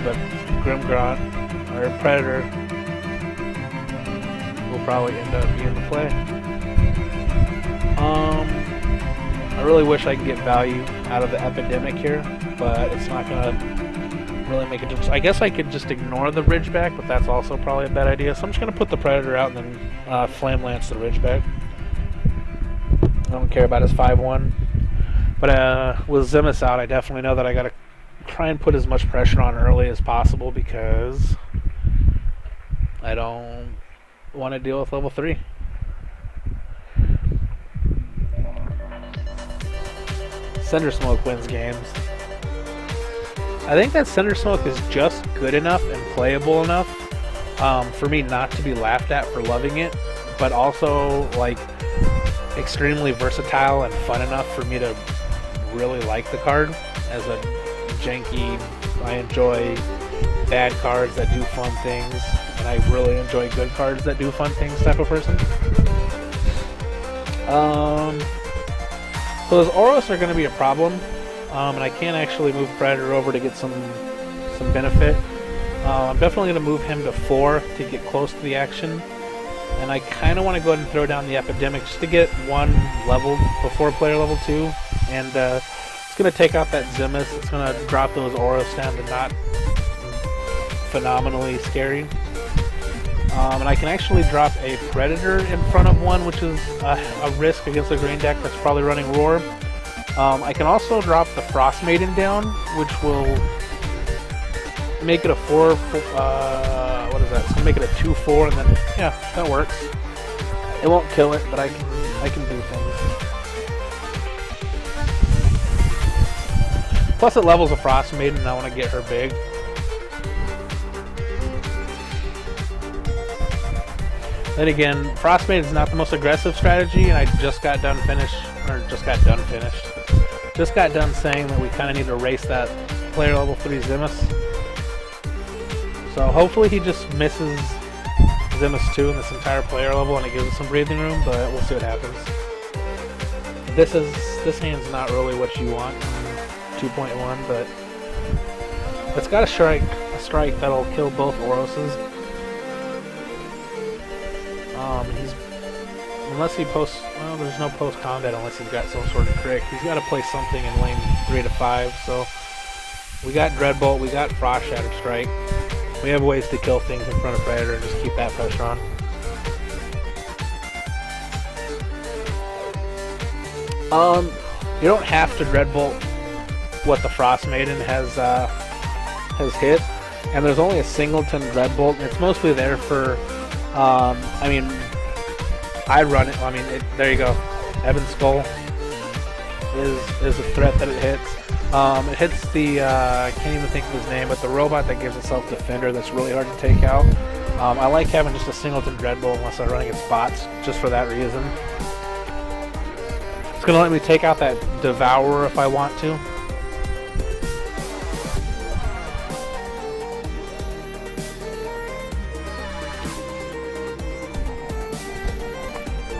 but Grimgrot, or Predator, will probably end up being the play. I really wish I could get value out of the Epidemic here, but it's not going to really make a difference. I guess I could just ignore the Ridgeback, but that's also probably a bad idea. So I'm just going to put the Predator out and then Flame Lance the Ridgeback. I don't care about his 5-1. But with Zimus out, I definitely know that I got to try and put as much pressure on early as possible because I don't want to deal with level 3. Cinder Smoke wins games. I think that Cinder Smoke is just good enough and playable enough for me not to be laughed at for loving it, but also like extremely versatile and fun enough for me to really like the card as a janky, I enjoy bad cards that do fun things, and I really enjoy good cards that do fun things type of person. So those Oros are going to be a problem, and I can't actually move Predator over to get some benefit. I'm definitely going to move him to 4 to get close to the action, and I kind of want to go ahead and throw down the Epidemic just to get 1 level before player level 2, and it's going to take out that Zimus. It's going to drop those Oros down to not phenomenally scary. And I can actually drop a Predator in front of 1, which is a risk against a green deck that's probably running Roar. I can also drop the Frostmaiden down, which will make it a 4, what is that? It's going to make it a 2-4, and then, yeah, that works. It won't kill it, but I can do things. Plus it levels a Frostmaiden, and I want to get her big. Then again, Frostmaiden is not the most aggressive strategy, and I just got done saying that we kind of need to race that player level 3 Zimus. So hopefully he just misses Zimus 2 in this entire player level and it gives it some breathing room, but we'll see what happens. This hand's not really what you want in 2.1, but it's got a strike that'll kill both Oroses. Unless he posts, well, there's no post combat unless he's got some sort of trick. He's got to play something in lane 3 to 5. So we got Dreadbolt, we got Frost Shatter Strike. We have ways to kill things in front of Predator and just keep that pressure on. You don't have to Dreadbolt what the Frostmaiden has hit, and there's only a singleton Dreadbolt. It's mostly there for, I mean, I run it. I mean, there you go. Ebon Skull is a threat that it hits. It hits the I can't even think of his name, but the robot that gives itself Defender that's really hard to take out. I like having just a singleton Dreadbolt unless I'm running against bots, just for that reason. It's gonna let me take out that Devourer if I want to.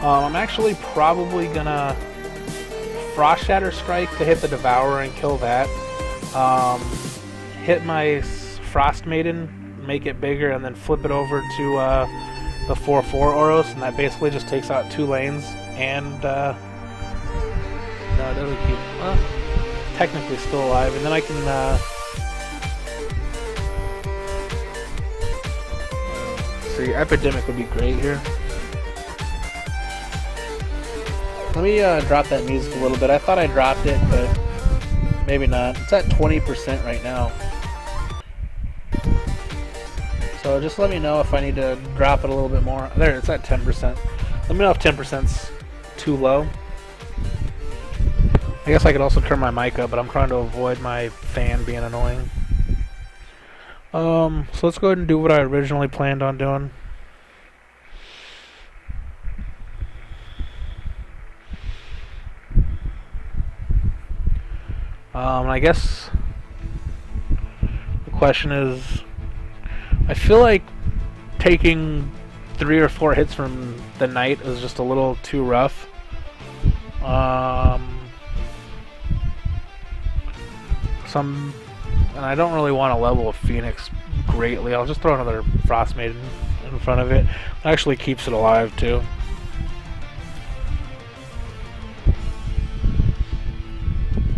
I'm actually probably gonna Frost Shatter Strike to hit the Devourer and kill that. Hit my Frostmaiden, make it bigger, and then flip it over to the 4/4 Oros, and that basically just takes out 2 lanes. And no, it doesn't keep. Well, technically still alive, and then I can. See, Epidemic would be great here. Let me drop that music a little bit. I thought I dropped it, but maybe not. It's at 20% right now. So just let me know if I need to drop it a little bit more. There, it's at 10%. Let me know if 10%'s too low. I guess I could also turn my mic up, but I'm trying to avoid my fan being annoying. So let's go ahead and do what I originally planned on doing. I guess the question is, I feel like taking 3 or 4 hits from the Knight is just a little too rough. So And I don't really want to level a Phoenix greatly. I'll just throw another Frostmaiden in front of it. It actually keeps it alive too.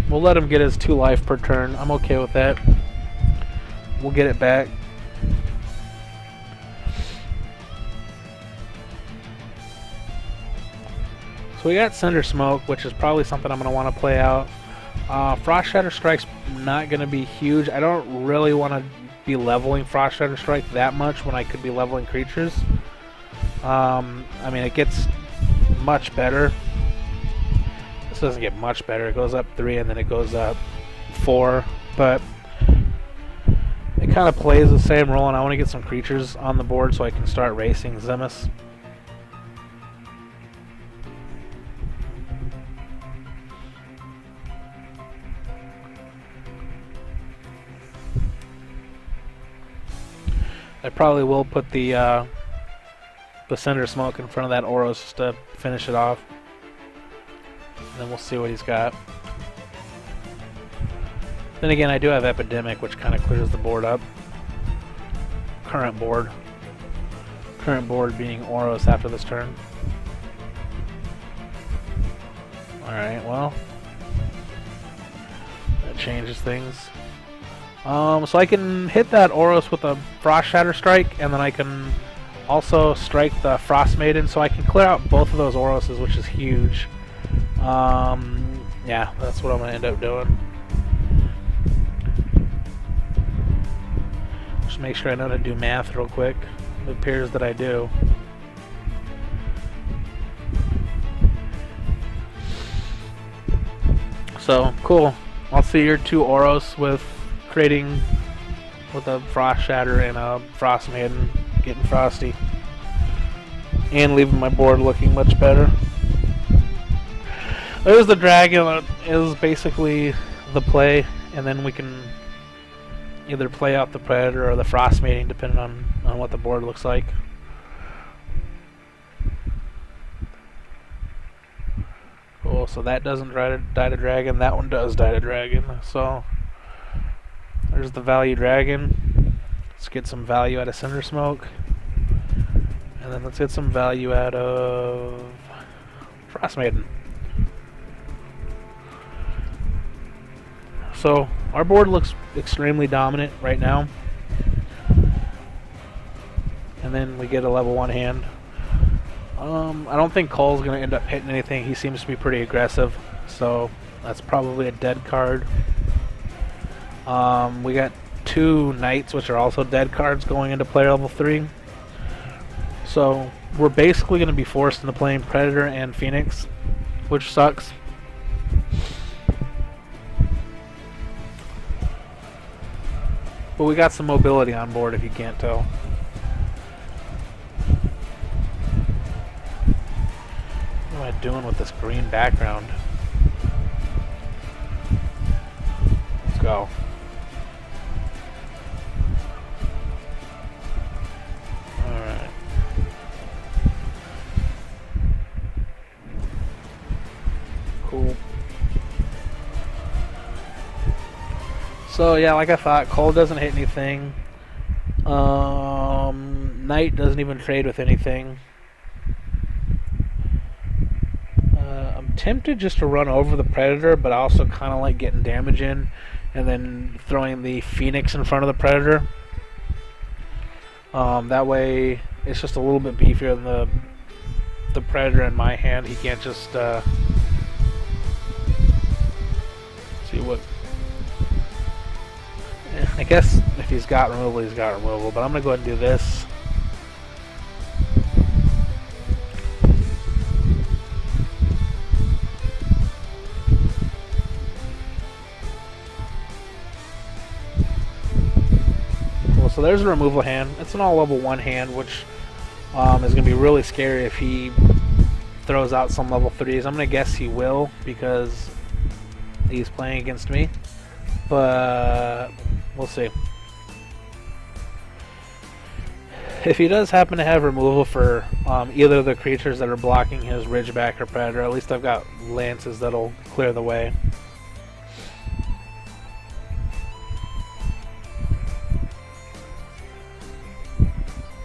We'll let him get his 2 life per turn. I'm okay with that. We'll get it back. So we got Cinder Smoke, which is probably something I'm going to want to play out. Frost Shatter Strike's not going to be huge. I don't really want to be leveling Frost Shatter Strike that much when I could be leveling creatures. I mean, it gets much better. This doesn't get much better. It goes up 3 and then it goes up 4, but it kind of plays the same role, and I want to get some creatures on the board so I can start racing Zemus. I probably will put the Cinder Smoke in front of that Oros just to finish it off. And then we'll see what he's got. Then again, I do have Epidemic, which kind of clears the board up. Current board. Current board being Oros after this turn. Alright, well. That changes things. So I can hit that Oros with a Frost Shatter Strike, and then I can also strike the Frostmaiden, so I can clear out both of those Oroses, which is huge. Yeah, that's what I'm going to end up doing. Just make sure I know how to do math real quick. It appears that I do. So, cool. I'll see your 2 Oros with creating with a Frost Shatter and a Frostmaiden, getting frosty. And leaving my board looking much better. There's the dragon. That is basically the play, and then we can either play out the Predator or the Frostmaiden, depending on what the board looks like. Cool, so that doesn't die to dragon. That one does die to dragon. So there's the value dragon. Let's get some value out of Cinder Smoke. And then let's get some value out of Frostmaiden. So our board looks extremely dominant right now. And then we get a level 1 hand. I don't think Cole's going to end up hitting anything. He seems to be pretty aggressive. So that's probably a dead card. We got 2 Knights, which are also dead cards, going into player level 3. So we're basically going to be forced into playing Predator and Phoenix, which sucks. But we got some mobility on board, if you can't tell. What am I doing with this green background? Let's go. Alright. Cool. So yeah, like I thought, Cole doesn't hit anything. Knight doesn't even trade with anything. I'm tempted just to run over the Predator, but I also kind of like getting damage in and then throwing the Phoenix in front of the Predator. That way it's just a little bit beefier than the Predator in my hand. He can't just see what. I guess if he's got removal, he's got removal, but I'm going to go ahead and do this. Cool, so there's a removal hand. It's an all level 1 hand, which is going to be really scary if he throws out some level 3s. I'm going to guess he will because he's playing against me, but we'll see. If he does happen to have removal for either of the creatures that are blocking his Ridgeback or Predator, at least I've got Lances that'll clear the way.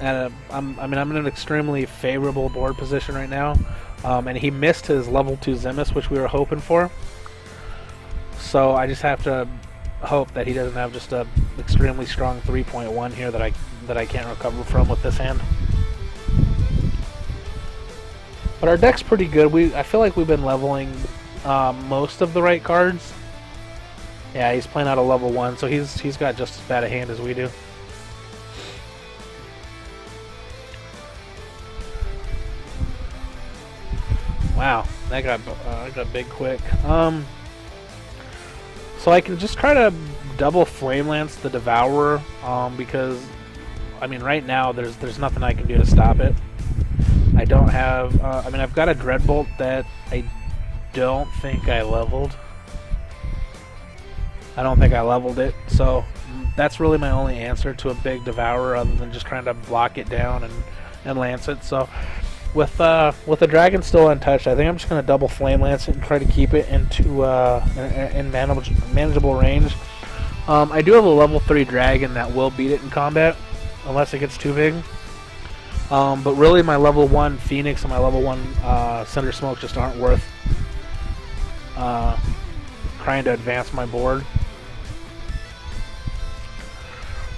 and I'm in an extremely favorable board position right now, and he missed his level 2 Zemus, which we were hoping for. So I just have to hope that he doesn't have just a extremely strong 3.1 here that I can't recover from with this hand. But our deck's pretty good. I feel like we've been leveling most of the right cards. Yeah, he's playing out a level 1, so he's got just as bad a hand as we do. Wow, that got big quick. So I can just try to double Flame Lance the Devourer, because I mean right now there's nothing I can do to stop it. I don't have. I mean I've got a Dreadbolt that I don't think I leveled. I don't think I leveled it, so that's really my only answer to a big Devourer, other than just trying to block it down and lance it. So with the dragon still untouched, I think I'm just going to double Flame Lance it and try to keep it into in manageable range. I do have a level 3 dragon that will beat it in combat, unless it gets too big. But really my level 1 Phoenix and my level 1 Cinder Smoke just aren't worth trying to advance my board.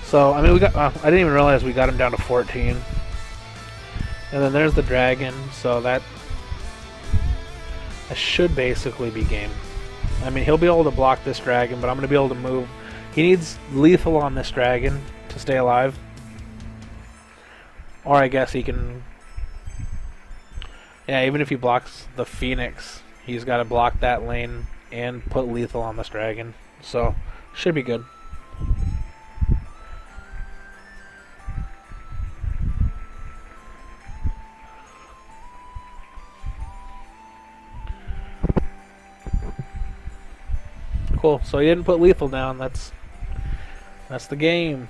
So, I mean, we got. I didn't even realize we got him down to 14. And then there's the dragon, so that should basically be game. I mean, he'll be able to block this dragon, but I'm going to be able to move. He needs lethal on this dragon to stay alive. Or I guess he can. Yeah, even if he blocks the Phoenix, he's got to block that lane and put lethal on this dragon. So, should be good. Cool. So he didn't put lethal down. That's the game.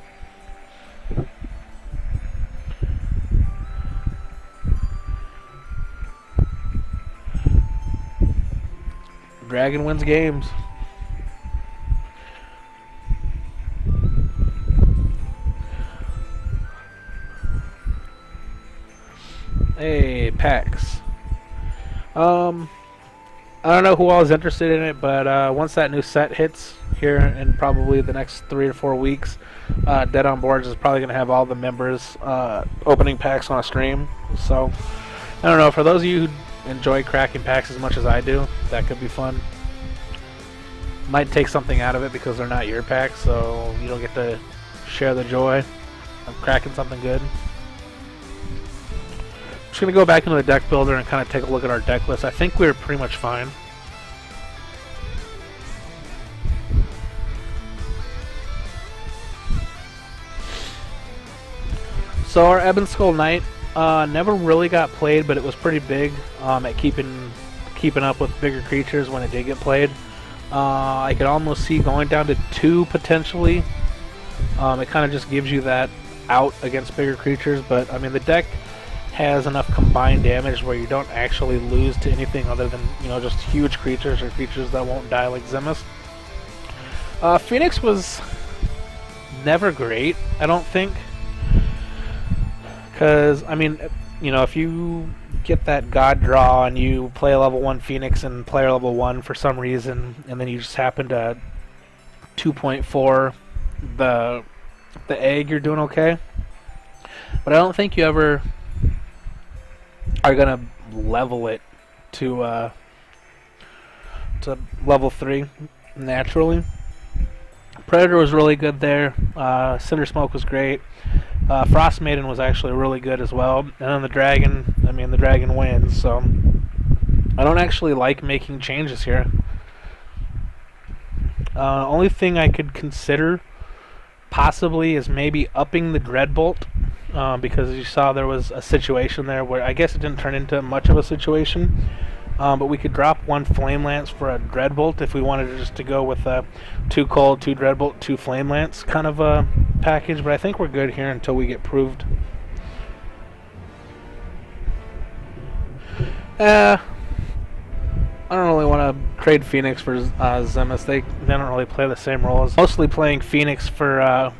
Dragon wins games. Hey, PAX. I don't know who all is interested in it, but once that new set hits here in probably the next 3 to 4 weeks, Dead on Boards is probably going to have all the members opening packs on a stream. So, I don't know, for those of you who enjoy cracking packs as much as I do, that could be fun. Might take something out of it because they're not your packs, so you don't get to share the joy of cracking something good. Just going to go back into the deck builder and kind of take a look at our deck list. I think we're pretty much fine. So our Ebon Skull Knight never really got played, but it was pretty big at keeping up with bigger creatures when it did get played. I could almost see going down to 2 potentially. It kind of just gives you that out against bigger creatures, but I mean the deck has enough combined damage where you don't actually lose to anything other than, you know, just huge creatures or creatures that won't die like Zemus. Phoenix was never great, I don't think. Because, I mean, you know, if you get that God draw and you play a level 1 Phoenix and player level 1 for some reason, and then you just happen to 2.4 the egg, you're doing okay. But I don't think you ever are gonna level it to level 3 naturally. Predator was really good there. Cinder Smoke was great. Frostmaiden was actually really good as well. And then the dragon, I mean the dragon wins, so I don't actually like making changes here. Only thing I could consider possibly is maybe upping the Dreadbolt. Because as you saw, there was a situation there where I guess it didn't turn into much of a situation, but we could drop 1 Flame Lance for a Dreadbolt if we wanted just to go with a 2 Cold, 2 Dreadbolt, 2 Flame Lance kind of a package, but I think we're good here until we get proved. I don't really want to trade Phoenix for Zemus. They don't really play the same roles. Mostly playing Phoenix for